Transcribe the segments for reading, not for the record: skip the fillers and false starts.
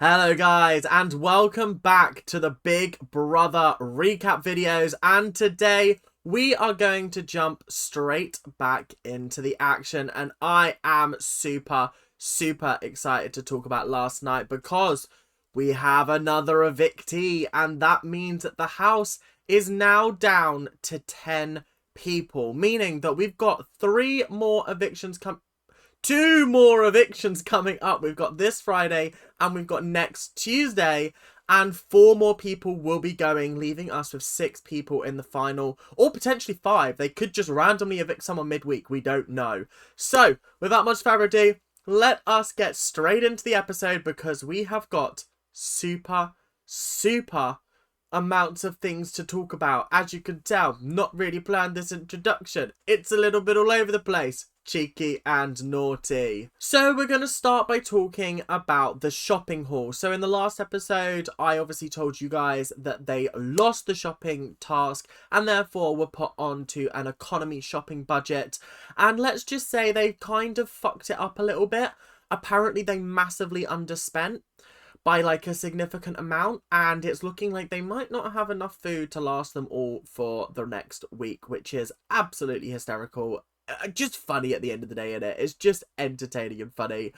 Hello guys, and welcome back to the Big Brother recap videos, and today we are going to jump straight back into the action, and I am super excited to talk about last night because we have another evictee, and that means that the house is now down to 10 people, meaning that we've got two more evictions coming up. We've got this Friday and we've got next Tuesday, and 4 more people will be going, leaving us with 6 people in the final, or potentially 5. They could just randomly evict someone midweek. We don't know. So without much further ado, let us get straight into the episode because we have got super amounts of things to talk about. As you can tell, not really planned this introduction. It's a little bit all over the place. Cheeky and naughty. So we're going to start by talking about the shopping haul. So in the last episode, I obviously told you guys that they lost the shopping task and therefore were put onto an economy shopping budget. And let's just say they kind of fucked it up a little bit. Apparently they massively underspent by like a significant amount, and it's looking like they might not have enough food to last them all for the next week, which is absolutely hysterical. Just funny at the end of the day, innit? It's just entertaining and funny.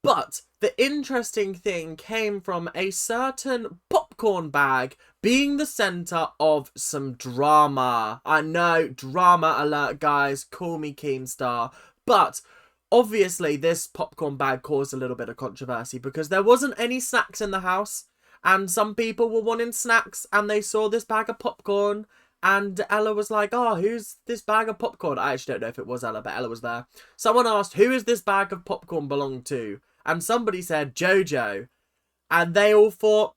But the interesting thing came from a certain popcorn bag being the centre of some drama. I know, drama alert, guys. Call me Keemstar. But obviously, this popcorn bag caused a little bit of controversy because there wasn't any snacks in the house. And some people were wanting snacks and they saw this bag of popcorn. And Ella was like, oh, who's this bag of popcorn? I actually don't know if it was Ella, but Ella was there. Someone asked, who is this bag of popcorn belong to? And somebody said, Jojo. And they all thought,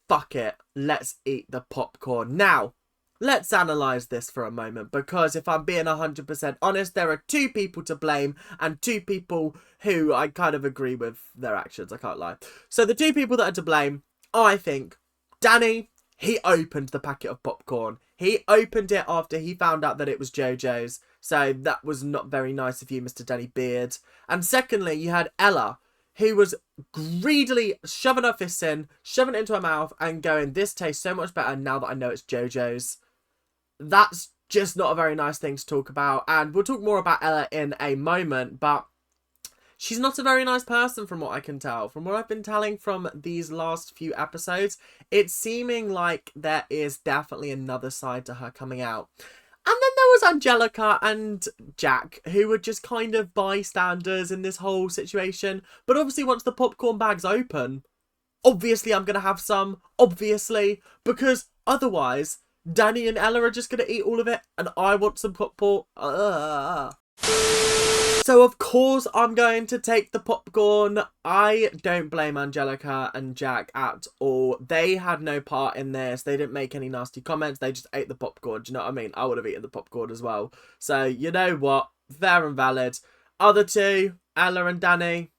fuck it, let's eat the popcorn. Now, let's analyse this for a moment, because if I'm being 100% honest, there are 2 people to blame and 2 people who I kind of agree with their actions, I can't lie. So the 2 people that are to blame, I think, Danny, he opened the packet of popcorn. He opened it after he found out that it was Jojo's. So that was not very nice of you, Mr. Danny Beard. And secondly, you had Ella, who was greedily shoving her fists in, shoving it into her mouth and going, this tastes so much better now that I know it's Jojo's. That's just not a very nice thing to talk about. And we'll talk more about Ella in a moment, but she's not a very nice person from what I can tell. From what I've been telling from these last few episodes, it's seeming like there is definitely another side to her coming out. And then there was Angelica and Jack, who were just kind of bystanders in this whole situation. But obviously once the popcorn bag's open, obviously I'm going to have some, obviously, because otherwise Danny and Ella are just going to eat all of it and I want some popcorn. So of course I'm going to take the popcorn. I don't blame Angelica and Jack at all. They had no part in this. They didn't make any nasty comments. They just ate the popcorn. Do you know what I mean? I would have eaten the popcorn as well. So you know what? Fair and valid. Other 2, Ella and Danny,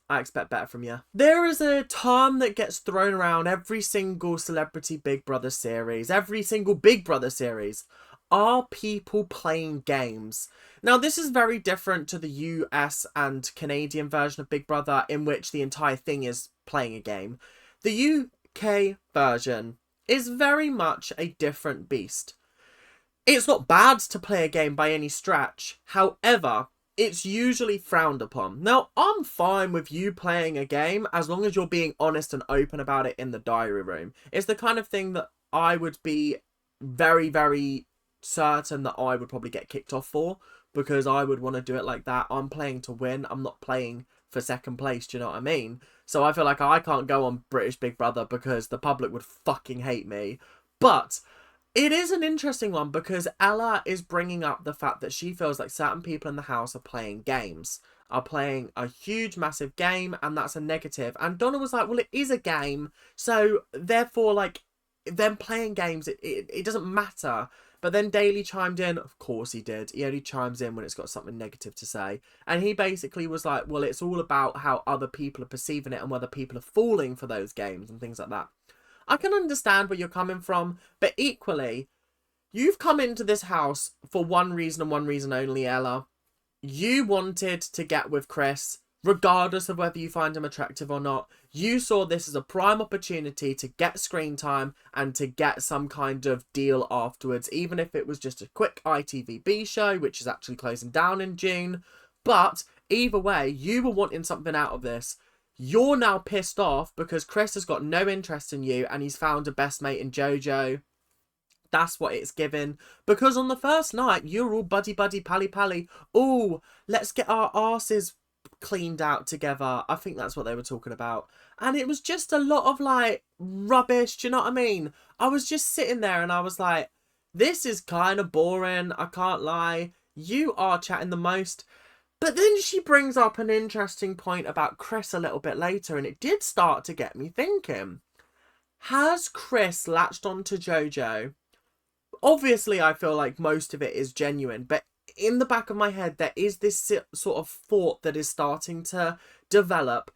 I expect better from you. There is a term that gets thrown around every single Celebrity Big Brother series. Every single Big Brother series. Are people playing games? Now, this is very different to the US and Canadian version of Big Brother, in which the entire thing is playing a game. The UK version is very much a different beast. It's not bad to play a game by any stretch. However, it's usually frowned upon. Now, I'm fine with you playing a game as long as you're being honest and open about it in the diary room. It's the kind of thing that I would be very certain that I would probably get kicked off for, because I would want to do it like that. I'm playing to win. I'm not playing for second place. Do you know what I mean? So I feel like I can't go on British Big Brother because the public would fucking hate me. But it is an interesting one because Ella is bringing up the fact that she feels like certain people in the house are playing games, are playing a huge massive game, and that's a negative. And Donna was like, well, it is a game, so therefore, like, them playing games, it doesn't matter. But then Daly chimed in. Of course he did. He only chimes in when it's got something negative to say. And he basically was like, well, it's all about how other people are perceiving it and whether people are falling for those games and things like that. I can understand where you're coming from, but equally, you've come into this house for one reason and one reason only, Ella. You wanted to get with Chris. regardless of whether you find him attractive or not. You saw this as a prime opportunity to get screen time and to get some kind of deal afterwards, even if it was just a quick ITVB show, which is actually closing down in June. But either way, you were wanting something out of this. You're now pissed off because Chris has got no interest in you and he's found a best mate in JoJo. That's what it's given. Because on the first night, you're all buddy-buddy, pally-pally. Oh, let's get our arses cleaned out together. I think that's what they were talking about. And it was just a lot of, like, rubbish. Do you know what I mean? I was just sitting there and I was like, this is kind of boring. I can't lie. You are chatting the most. But then she brings up an interesting point about Chris a little bit later, and it did start to get me thinking. Has Chris latched onto JoJo? Obviously, I feel like most of it is genuine, but in the back of my head, there is this sort of thought that is starting to develop.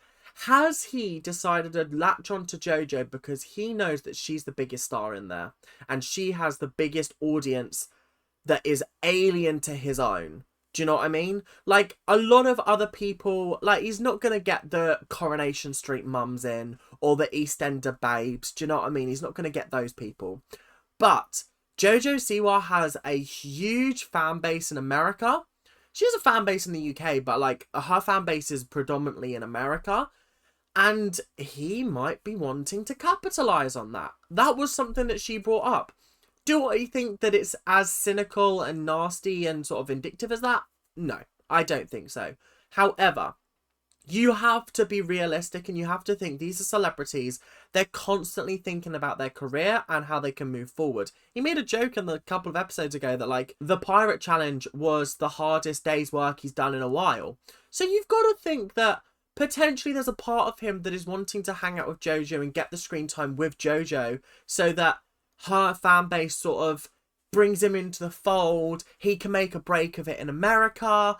Has he decided to latch onto JoJo because he knows that she's the biggest star in there, and she has the biggest audience that is alien to his own? Do you know what I mean? Like, a lot of other people, like, he's not going to get the Coronation Street mums in, or the EastEnder babes. Do you know what I mean? He's not going to get those people. But JoJo Siwa has a huge fan base in America. She has a fan base in the UK, but, like, her fan base is predominantly in America. And he might be wanting to capitalise on that. That was something that she brought up. Do I think that it's as cynical and nasty and sort of vindictive as that? No, I don't think so. However, you have to be realistic and you have to think these are celebrities. They're constantly thinking about their career and how they can move forward. He made a joke in the couple of episodes ago that, like, the Pirate Challenge was the hardest day's work he's done in a while. So you've got to think that potentially there's a part of him that is wanting to hang out with JoJo and get the screen time with JoJo so that her fan base sort of brings him into the fold. He can make a break of it in America.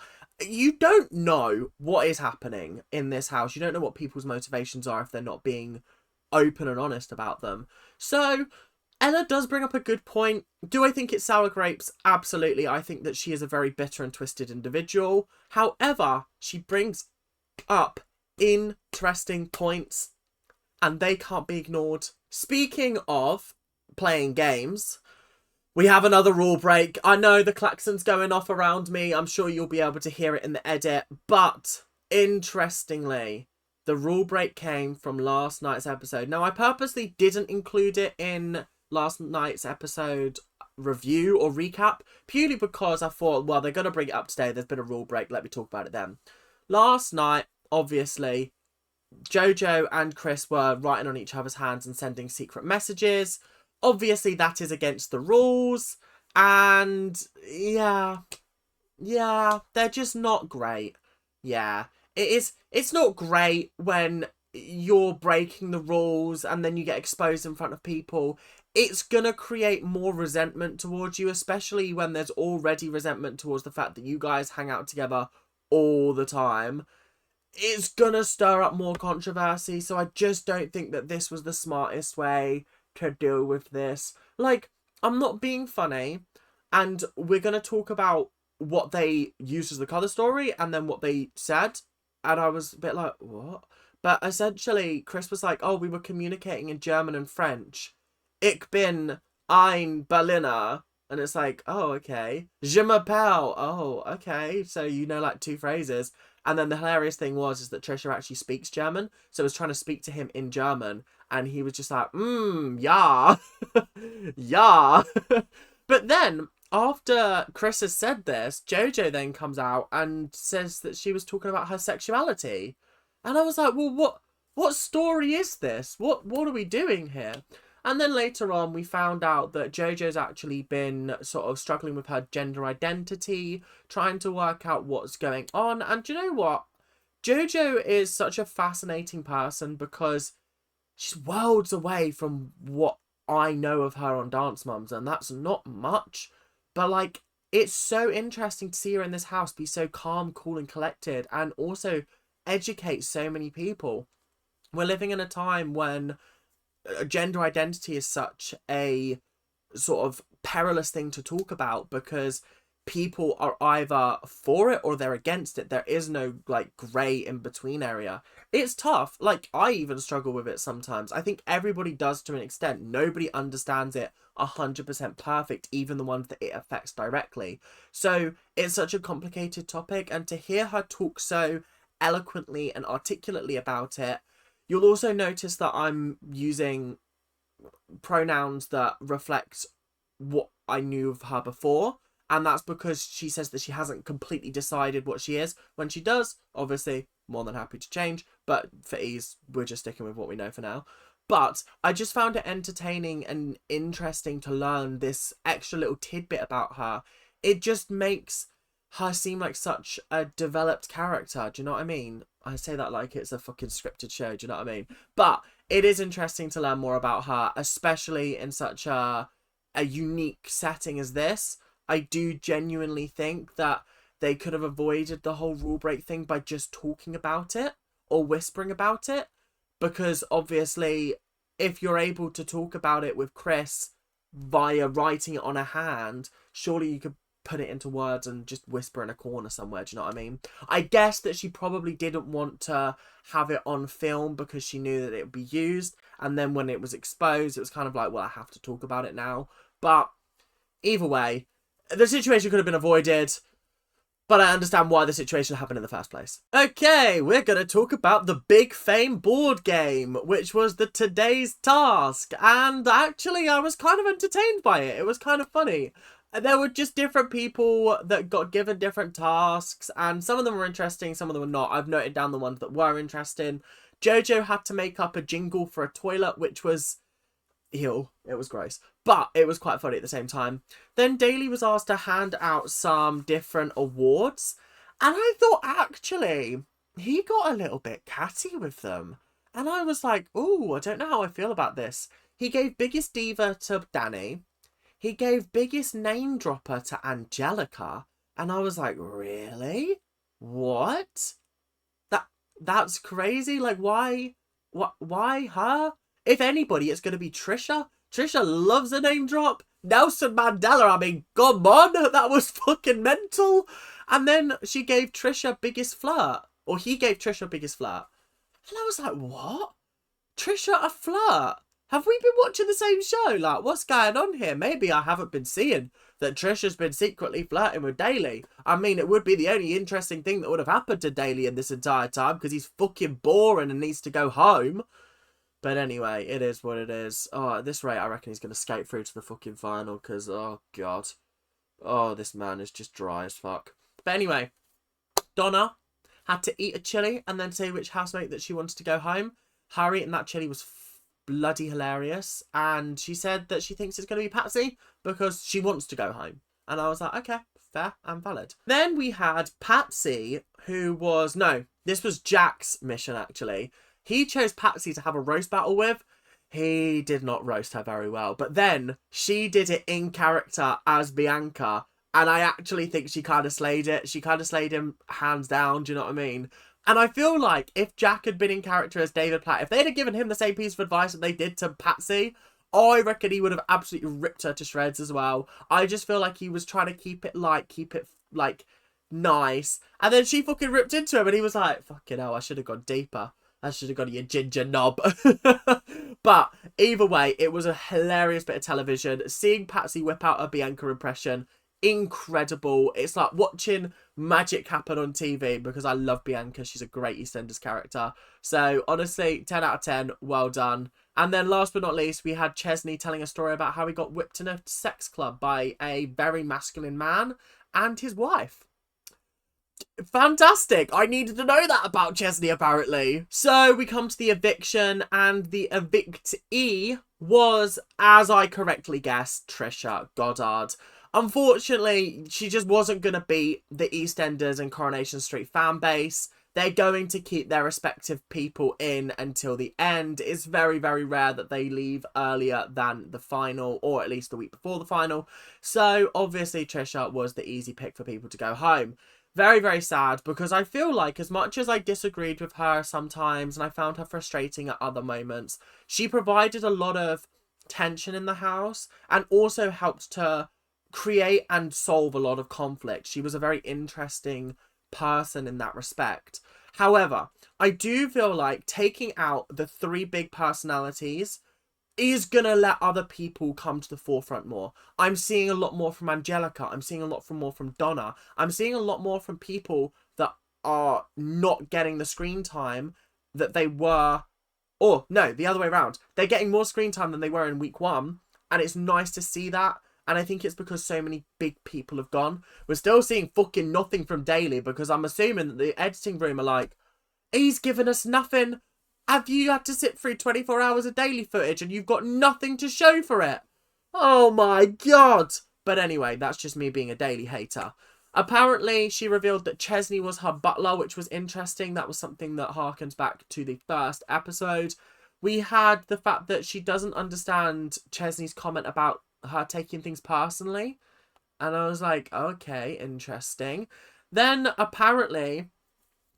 You don't know what is happening in this house. You don't know what people's motivations are if they're not being open and honest about them. So Ella does bring up a good point. Do I think it's sour grapes? Absolutely. I think that she is a very bitter and twisted individual. However, she brings up interesting points and they can't be ignored. Speaking of playing games, we have another rule break. I know the klaxon's going off around me. I'm sure you'll be able to hear it in the edit. But interestingly, the rule break came from last night's episode. Now, I purposely didn't include it in last night's episode review or recap, purely because I thought, well, they're going to bring it up today. There's been a rule break. Let me talk about it then. Last night, obviously, JoJo and Chris were writing on each other's hands and sending secret messages. Obviously, that is against the rules. And yeah, they're just not great. Yeah, it's not great when you're breaking the rules and then you get exposed in front of people. It's gonna create more resentment towards you, especially when there's already resentment towards the fact that you guys hang out together all the time. It's gonna stir up more controversy, so I just don't think that this was the smartest way to deal with this. Like, I'm not being funny, and we're gonna talk about what they used as the cover story and then what they said, and I was a bit like, what? But essentially, Chris was like, oh, we were communicating in German and French. Ich bin ein Berliner. And it's like, oh, okay. Je m'appelle. Oh, okay. So you know, like, 2 phrases. And then the hilarious thing is that Trisha actually speaks German. So I was trying to speak to him in German. And he was just like, yeah. yeah. But then, after Chris has said this, JoJo then comes out and says that she was talking about her sexuality. And I was like, well, what story is this? What are we doing here? And then later on, we found out that JoJo's actually been sort of struggling with her gender identity, trying to work out what's going on. And do you know what? JoJo is such a fascinating person because she's worlds away from what I know of her on Dance Moms, and that's not much. But, like, it's so interesting to see her in this house be so calm, cool, and collected, and also educate so many people. We're living in a time when gender identity is such a sort of perilous thing to talk about because people are either for it or they're against it. There is no like grey in between area. It's tough. Like, I even struggle with it sometimes. I think everybody does to an extent. Nobody understands it 100% perfect, even the ones that it affects directly. So it's such a complicated topic, and to hear her talk so eloquently and articulately about it, you'll also notice that I'm using pronouns that reflect what I knew of her before. And that's because she says that she hasn't completely decided what she is. When she does, obviously, more than happy to change. But for ease, we're just sticking with what we know for now. But I just found it entertaining and interesting to learn this extra little tidbit about her. It just makes her seem like such a developed character. Do you know what I mean? I say that like it's a fucking scripted show. Do you know what I mean? But it is interesting to learn more about her, especially in such a unique setting as this. I do genuinely think that they could have avoided the whole rule break thing by just talking about it or whispering about it. Because obviously, if you're able to talk about it with Chris via writing it on a hand, surely you could put it into words and just whisper in a corner somewhere. Do you know what I mean? I guess that she probably didn't want to have it on film because she knew that it would be used. And then when it was exposed, it was kind of like, well, I have to talk about it now. But either way, the situation could have been avoided, but I understand why the situation happened in the first place. Okay, we're going to talk about the Big Fame board game, which was the today's task. And actually, I was kind of entertained by it. It was kind of funny. There were just different people that got given different tasks, and some of them were interesting, some of them were not. I've noted down the ones that were interesting. Jojo had to make up a jingle for a toilet, which was... ew, it was gross, but it was quite funny at the same time. Then Daly was asked to hand out some different awards, and I thought actually he got a little bit catty with them, and I was like, ooh, I don't know how I feel about this. He gave Biggest Diva to Danny, he gave Biggest Name Dropper to Angelica, and I was like, really? What? That's crazy. Like, why her? If anybody, it's going to be Trisha. Trisha loves a name drop. Nelson Mandela, I mean, come on. That was fucking mental. And then she gave Trisha Biggest Flirt. Or he gave Trisha Biggest Flirt. And I was like, what? Trisha a flirt? Have we been watching the same show? Like, what's going on here? Maybe I haven't been seeing that Trisha's been secretly flirting with Daly. I mean, it would be the only interesting thing that would have happened to Daly in this entire time, because he's fucking boring and needs to go home. But anyway, it is what it is. Oh, at this rate, I reckon he's going to skate through to the fucking final, because, oh, God. Oh, this man is just dry as fuck. But anyway, Donna had to eat a chili and then say which housemate that she wanted to go home. Her eating that chili was bloody hilarious. And she said that she thinks it's going to be Patsy because she wants to go home. And I was like, okay, fair and valid. Then we had Patsy, who was... no, this was Jack's mission, actually. He chose Patsy to have a roast battle with. He did not roast her very well. But then she did it in character as Bianca. And I actually think she kind of slayed it. She kind of slayed him hands down. Do you know what I mean? And I feel like if Jack had been in character as David Platt, if they'd have given him the same piece of advice that they did to Patsy, I reckon he would have absolutely ripped her to shreds as well. I just feel like he was trying to keep it light, keep it, like, nice. And then she fucking ripped into him and he was like, fucking hell, I should have gone deeper. I should have gone to your ginger knob. But either way, it was a hilarious bit of television. Seeing Patsy whip out a Bianca impression, incredible. It's like watching magic happen on TV because I love Bianca. She's a great EastEnders character. So honestly, 10 out of 10, well done. And then last but not least, we had Chesney telling a story about how he got whipped in a sex club by a very masculine man and his wife. Fantastic. I needed to know that about Chesney, apparently. So we come to the eviction, and the evictee was, as I correctly guessed, Trisha Goddard. Unfortunately, she just wasn't going to beat the EastEnders and Coronation Street fan base. They're going to keep their respective people in until the end. It's very, very rare that they leave earlier than the final, or at least the week before the final. So obviously Trisha was the easy pick for people to go home. Very, very sad, because I feel like as much as I disagreed with her sometimes and I found her frustrating at other moments, she provided a lot of tension in the house and also helped to create and solve a lot of conflict. She was a very interesting person in that respect. However, I do feel like taking out the 3 big personalities is gonna let other people come to the forefront more. I'm seeing a lot more from Angelica. I'm seeing a lot more from Donna. I'm seeing a lot more from people that are not getting the screen time that they were. Or, no, the other way around. They're getting more screen time than they were in week 1. And it's nice to see that. And I think it's because so many big people have gone. We're still seeing fucking nothing from Daily, because I'm assuming that the editing room are like, he's given us nothing. Have you had to sit through 24 hours of Daily footage and you've got nothing to show for it? Oh my god. But anyway, that's just me being a Daily hater. Apparently, she revealed that Chesney was her butler, which was interesting. That was something that harkens back to the first episode. We had the fact that she doesn't understand Chesney's comment about her taking things personally. And I was like, okay, interesting. Then, apparently,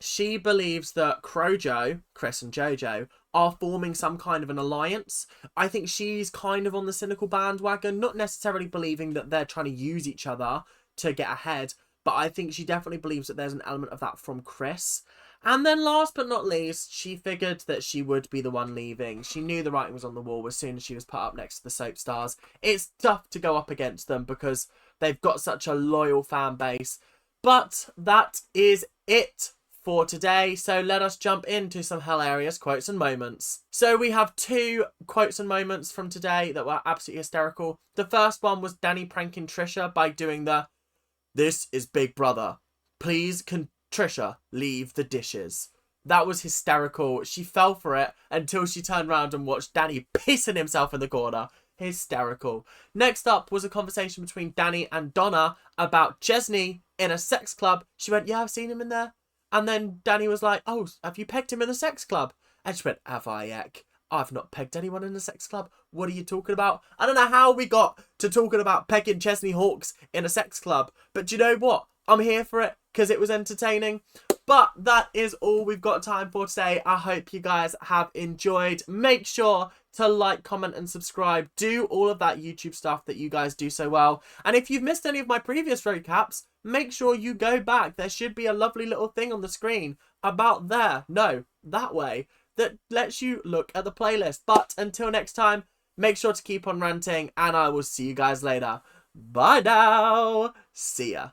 she believes that Crojo, Chris and Jojo, are forming some kind of an alliance. I think she's kind of on the cynical bandwagon, not necessarily believing that they're trying to use each other to get ahead, but I think she definitely believes that there's an element of that from Chris. And then last but not least, she figured that she would be the one leaving. She knew the writing was on the wall as soon as she was put up next to the soap stars. It's tough to go up against them because they've got such a loyal fan base. But that is it for today, so let us jump into some hilarious quotes and moments. So we have 2 quotes and moments from today that were absolutely hysterical. The first one was Danny pranking Trisha by doing the, "This is Big Brother. Please can Trisha leave the dishes." That was hysterical. She fell for it until she turned around and watched Danny pissing himself in the corner. Hysterical. Next up was a conversation between Danny and Donna about Chesney in a sex club. She went, "Yeah, I've seen him in there." And then Danny was like, "Oh, have you pegged him in the sex club?" And she went, "Have I, Ek? I've not pegged anyone in a sex club. What are you talking about?" I don't know how we got to talking about pegging Chesney Hawkes in a sex club. But do you know what? I'm here for it because it was entertaining. But that is all we've got time for today. I hope you guys have enjoyed. Make sure to like, comment and subscribe. Do all of that YouTube stuff that you guys do so well. And if you've missed any of my previous recaps, make sure you go back. There should be a lovely little thing on the screen about there. No, that way. That lets you look at the playlist. But until next time, make sure to keep on ranting and I will see you guys later. Bye now. See ya.